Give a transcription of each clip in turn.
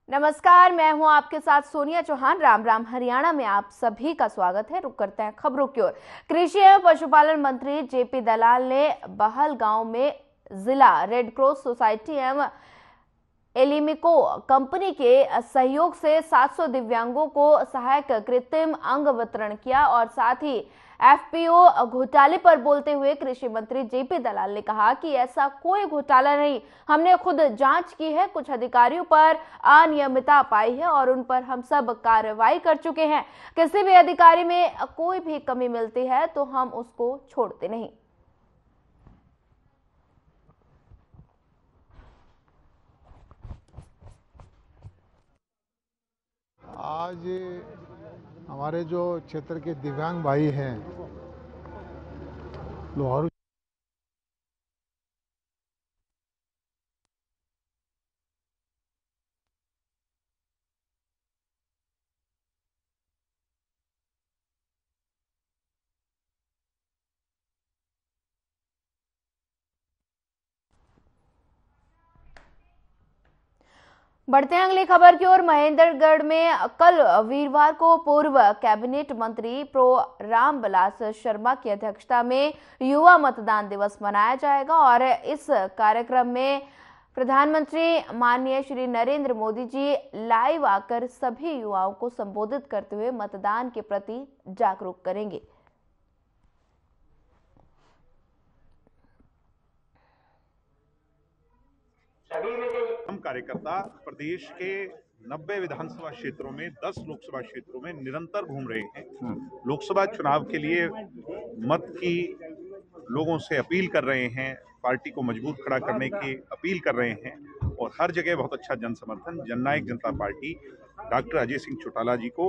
नमस्कार, मैं हूं आपके साथ सोनिया चौहान। राम राम। हरियाणा में आप सभी का स्वागत है। रुक करते हैं खबरों की ओर। कृषि एवं पशुपालन मंत्री जेपी दलाल ने बहल गांव में जिला रेड क्रॉस सोसाइटी एवं एलिमिको कंपनी के सहयोग से 700 दिव्यांगों को सहायक कृत्रिम अंग वितरण किया और साथ ही एफपीओ घोटाले पर बोलते हुए कृषि मंत्री जेपी दलाल ने कहा कि ऐसा कोई घोटाला नहीं, हमने खुद जांच की है। कुछ अधिकारियों पर अनियमितता पाई है और उन पर हम सब कार्रवाई कर चुके हैं। किसी भी अधिकारी में कोई भी कमी मिलती है तो हम उसको छोड़ते नहीं। आज हमारे जो क्षेत्र के दिव्यांग भाई हैं लोहारू बढ़ते हैं अगली खबर की ओर। महेंद्रगढ़ में कल वीरवार को पूर्व कैबिनेट मंत्री प्रो रामविलास शर्मा की अध्यक्षता में युवा मतदान दिवस मनाया जाएगा और इस कार्यक्रम में प्रधानमंत्री माननीय श्री नरेंद्र मोदी जी लाइव आकर सभी युवाओं को संबोधित करते हुए मतदान के प्रति जागरूक करेंगे। हम कार्यकर्ता प्रदेश के 90 विधानसभा क्षेत्रों में 10 लोकसभा क्षेत्रों में निरंतर घूम रहे हैं। लोकसभा चुनाव के लिए मत की लोगों से अपील कर रहे हैं, पार्टी को मजबूत खड़ा करने की अपील कर रहे हैं और हर जगह बहुत अच्छा जन समर्थन जननायक जनता पार्टी डॉक्टर अजय सिंह चौटाला जी को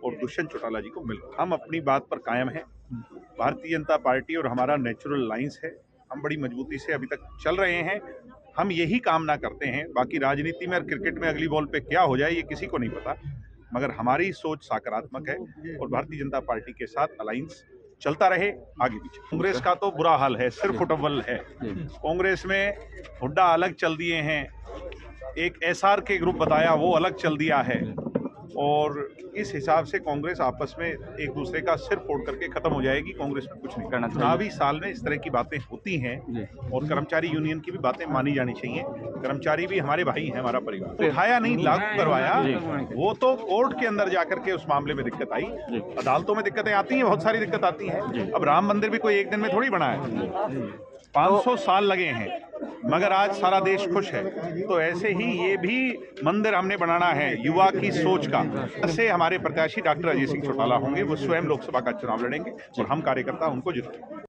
और दुष्यंत चौटाला जी को मिल। हम अपनी बात पर कायम हैं। भारतीय जनता पार्टी और हमारा नेचुरल लाइंस है। हम बड़ी मजबूती से अभी तक चल रहे हैं। हम यही कामना करते हैं। बाकी राजनीति में और क्रिकेट में अगली बॉल पे क्या हो जाए ये किसी को नहीं पता, मगर हमारी सोच सकारात्मक है और भारतीय जनता पार्टी के साथ अलायंस चलता रहे आगे पीछे। कांग्रेस का तो बुरा हाल है, सिर्फ फुटबॉल है। कांग्रेस में हुड्डा अलग चल दिए हैं, एक एसआर के ग्रुप बताया वो अलग चल दिया है और इस हिसाब से कांग्रेस आपस में एक दूसरे का सिर फोड़ करके खत्म हो जाएगी। कांग्रेस में कुछ नहीं करना। चुनावी साल में इस तरह की बातें होती हैं और कर्मचारी यूनियन की भी बातें मानी जानी चाहिए। कर्मचारी भी हमारे भाई हैं, हमारा परिवार। उठाया नहीं, लागू करवाया, वो तो कोर्ट के अंदर जाकर के उस मामले में दिक्कत आई। अदालतों में दिक्कतें आती हैं, बहुत सारी दिक्कत आती है। अब राम मंदिर भी कोई एक दिन में थोड़ी बना है, 500 साल लगे हैं, मगर आज सारा देश खुश है। तो ऐसे ही ये भी मंदिर हमने बनाना है युवा की सोच का। ऐसे हमारे प्रत्याशी डॉक्टर अजय सिंह चौटाला होंगे, वो स्वयं लोकसभा का चुनाव लड़ेंगे और हम कार्यकर्ता उनको जिताएंगे।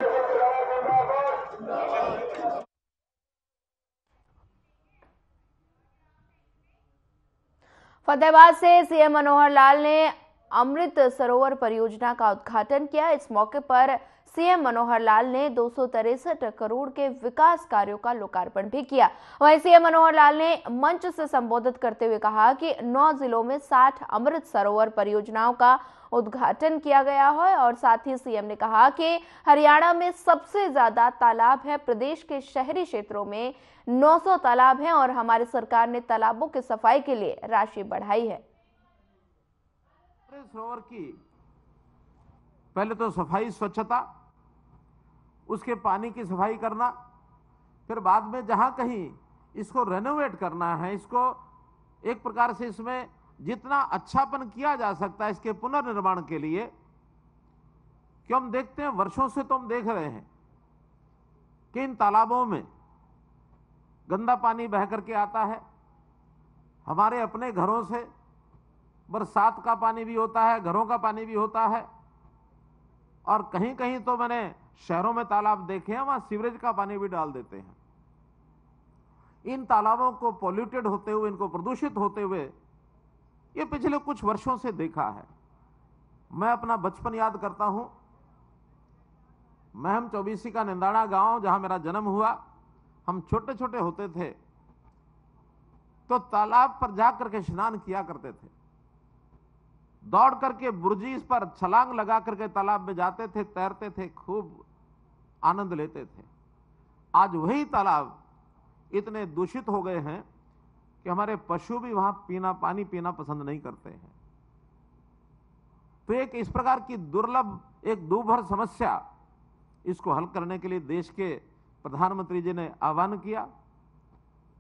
फतेहाबाद से सीएम मनोहर लाल ने अमृत सरोवर परियोजना का उद्घाटन किया। इस मौके पर सीएम मनोहर लाल ने 263 करोड़ के विकास कार्यों का लोकार्पण भी किया। वहीं सीएम मनोहर लाल ने मंच से संबोधित करते हुए कहा कि 9 जिलों में 60 अमृत सरोवर परियोजनाओं का उद्घाटन किया गया है और साथ ही सीएम ने कहा कि हरियाणा में सबसे ज्यादा तालाब है। प्रदेश के शहरी क्षेत्रों में 900 तालाब हैं और हमारी सरकार ने तालाबों की सफाई के लिए राशि बढ़ाई है। सरोवर की पहले तो सफाई, स्वच्छता, उसके पानी की सफाई करना, फिर बाद में जहां कहीं इसको रेनोवेट करना है, इसको एक प्रकार से इसमें जितना अच्छापन किया जा सकता है इसके पुनर्निर्माण के लिए। क्यों हम देखते हैं, वर्षों से तो हम देख रहे हैं कि इन तालाबों में गंदा पानी बह करके आता है। हमारे अपने घरों से बरसात का पानी भी होता है, घरों का पानी भी होता है और कहीं कहीं तो मैंने शहरों में तालाब देखे हैं, वहां सीवरेज का पानी भी डाल देते हैं। इन तालाबों को पॉल्यूटेड होते हुए, इनको प्रदूषित होते हुए ये पिछले कुछ वर्षों से देखा है। मैं अपना बचपन याद करता हूं। महम चौबीसी का निंदाड़ा गांव, जहां मेरा जन्म हुआ, हम छोटे छोटे होते थे तो तालाब पर जाकर के स्नान किया करते थे। दौड़ करके बुर्जी पर छलांग लगा करके तालाब में जाते थे, तैरते थे, खूब आनंद लेते थे। आज वही तालाब इतने दूषित हो गए हैं कि हमारे पशु भी वहां पानी पीना पसंद नहीं करते हैं। तो एक इस प्रकार की दुर्लभ एक दूभर समस्या, इसको हल करने के लिए देश के प्रधानमंत्री जी ने आह्वान किया।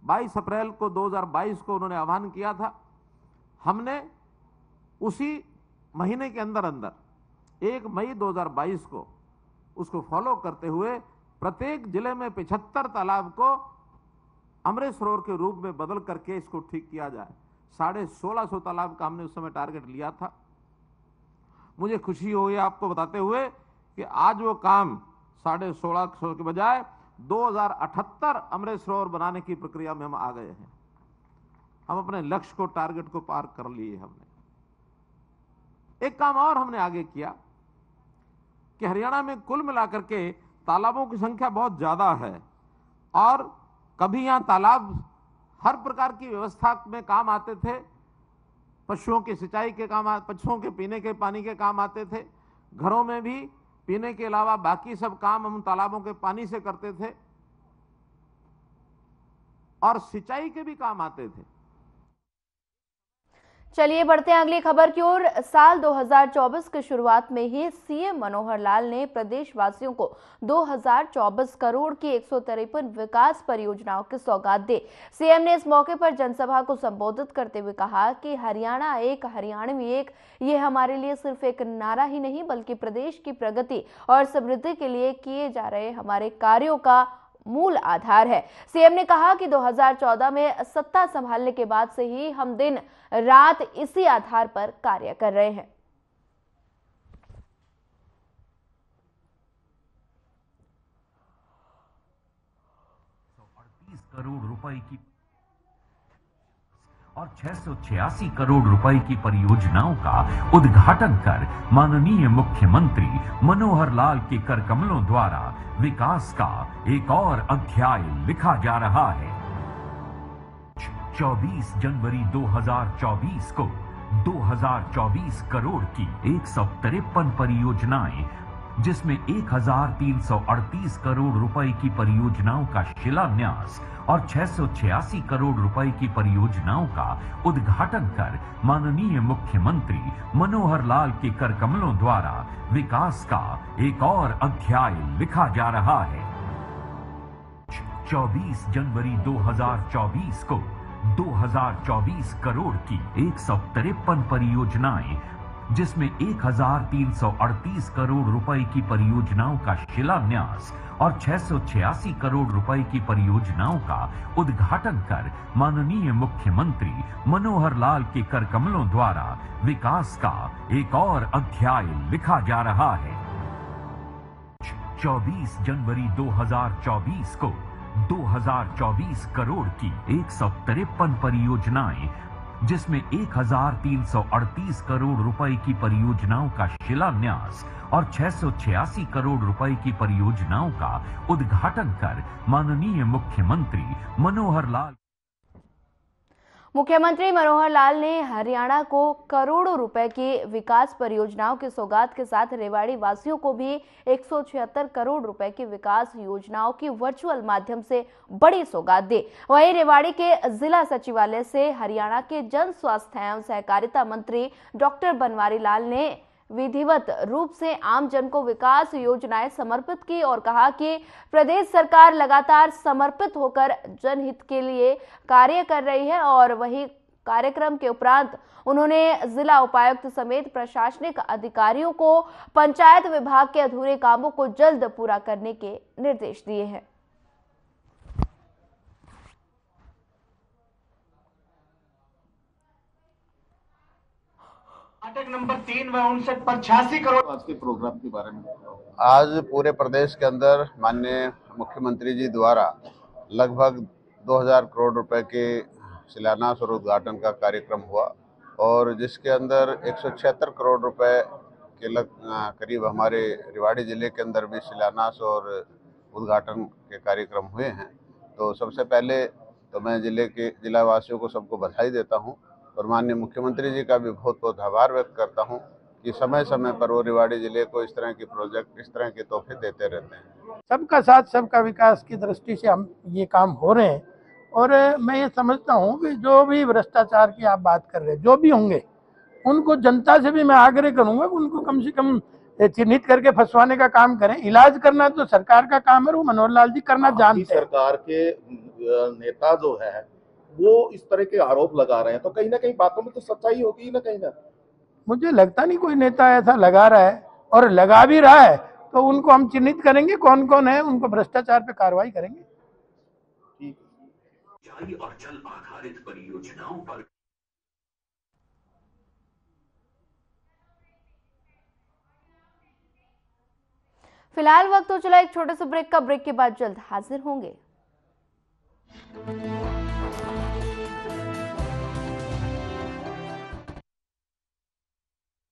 22 अप्रैल को 2022 को उन्होंने आह्वान किया था। हमने उसी महीने के अंदर 1 मई 2022 को उसको फॉलो करते हुए प्रत्येक जिले में 75 तालाब को अमृत सरोवर के रूप में बदल करके इसको ठीक किया जाए। 1650 तालाब का हमने उस समय टारगेट लिया था। मुझे खुशी हुई आपको बताते हुए कि आज वो काम 1650 के बजाय 2078 अमृत सरोवर बनाने की प्रक्रिया में हम आ गए हैं। हम अपने लक्ष्य को, टारगेट को पार कर लिए। हमने एक काम और हमने आगे किया कि हरियाणा में कुल मिलाकर के तालाबों की संख्या बहुत ज्यादा है और कभी यहां तालाब हर प्रकार की व्यवस्था में काम आते थे। पशुओं की सिंचाई के काम, पशुओं के पीने के पानी के काम आते थे। घरों में भी पीने के अलावा बाकी सब काम हम तालाबों के पानी से करते थे और सिंचाई के भी काम आते थे। चलिए बढ़ते हैं अगली खबर की ओर। साल 2024 की शुरुआत में ही सीएम मनोहर लाल ने प्रदेशवासियों को 2024 करोड़ की 153 विकास परियोजनाओं की सौगात दी। सीएम ने इस मौके पर जनसभा को संबोधित करते हुए कहा कि हरियाणा एक, हरियाणवी एक, ये हमारे लिए सिर्फ एक नारा ही नहीं बल्कि प्रदेश की प्रगति और समृद्धि के लिए किए जा रहे हमारे कार्यों का मूल आधार है। सीएम ने कहा कि 2014 में सत्ता संभालने के बाद से ही हम दिन रात इसी आधार पर कार्य कर रहे हैं। 38 करोड़ रुपए की और 686 करोड़ रुपए की परियोजनाओं का उद्घाटन कर माननीय मुख्यमंत्री मनोहर लाल के करकमलों द्वारा विकास का एक और अध्याय लिखा जा रहा है। 24 जनवरी 2024 को 2024 करोड़ की 153 परियोजनाएं, जिसमें 1338 करोड़ रुपए की परियोजनाओं का शिलान्यास और 686 करोड़ रुपए की परियोजनाओं का उद्घाटन कर माननीय मुख्यमंत्री मनोहर लाल के करकमलों द्वारा विकास का एक और अध्याय लिखा जा रहा है। 24 जनवरी 2024 को 2024 करोड़ की 153 परियोजनाएं, जिसमें 1338 करोड़ रुपए की परियोजनाओं का शिलान्यास और 686 करोड़ रुपए की परियोजनाओं का उद्घाटन कर माननीय मुख्यमंत्री मनोहर लाल के करकमलों द्वारा विकास का एक और अध्याय लिखा जा रहा है। 24 जनवरी 2024 को 2024 करोड़ की 153 परियोजनाएं, जिसमें 1338 करोड़ रुपए की परियोजनाओं का शिलान्यास और 686 करोड़ रुपए की परियोजनाओं का उद्घाटन कर माननीय मुख्यमंत्री मनोहर लाल मुख्यमंत्री मनोहर लाल ने हरियाणा को करोड़ों रुपए की विकास परियोजनाओं की सौगात के साथ रेवाड़ी वासियों को भी 176 करोड़ रुपए की विकास योजनाओं की वर्चुअल माध्यम से बड़ी सौगात दी। वहीं रेवाड़ी के जिला सचिवालय से हरियाणा के जन स्वास्थ्य एवं सहकारिता मंत्री डॉक्टर बनवारी लाल ने विधिवत रूप से आम जन को विकास योजनाएं समर्पित की और कहा कि प्रदेश सरकार लगातार समर्पित होकर जनहित के लिए कार्य कर रही है। और वही कार्यक्रम के उपरांत उन्होंने जिला उपायुक्त समेत प्रशासनिक अधिकारियों को पंचायत विभाग के अधूरे कामों को जल्द पूरा करने के निर्देश दिए हैं। नाटक नंबर 3 व 59 पर 86 करोड़। आज के प्रोग्राम के बारे में आज पूरे प्रदेश के अंदर माननीय मुख्यमंत्री जी द्वारा लगभग 2000 करोड़ रुपए के शिलान्यास और उद्घाटन का कार्यक्रम हुआ और जिसके अंदर 176 करोड़ रुपए के करीब हमारे रेवाड़ी जिले के अंदर भी शिलान्यास और उद्घाटन के कार्यक्रम हुए हैं। तो सबसे पहले तो मैं जिला वासियों को सबको बधाई देता हूं और माननीय मुख्यमंत्री जी का भी बहुत बहुत आभार व्यक्त करता हूं कि समय समय पर वो रेवाड़ी जिले को इस तरह के प्रोजेक्ट, इस तरह के तोहफे देते रहते हैं। सबका साथ सबका विकास की दृष्टि से हम ये काम हो रहे हैं। और मैं ये समझता हूँ कि जो भी भ्रष्टाचार की आप बात कर रहे हैं, जो भी होंगे, उनको जनता से भी मैं आग्रह करूंगा कि उनको कम से कम चिन्हित करके फंसवाने का काम करें। इलाज करना तो सरकार का काम है, वो मनोहर लाल जी करना जानते हैं। सरकार के नेता जो है वो इस तरह के आरोप लगा रहे हैं, तो कहीं ना कहीं बातों में तो सच्चाई होगी ना कहीं ना। मुझे लगता नहीं कोई नेता ऐसा लगा रहा है, और लगा भी रहा है तो उनको हम चिन्हित करेंगे कौन कौन है, उनको भ्रष्टाचार पे कार्रवाई करेंगे। सिंचाई और जल आधारित परियोजनाओं पर फिलहाल वक्त हो चला एक छोटे से ब्रेक का। ब्रेक के बाद जल्द हाजिर होंगे।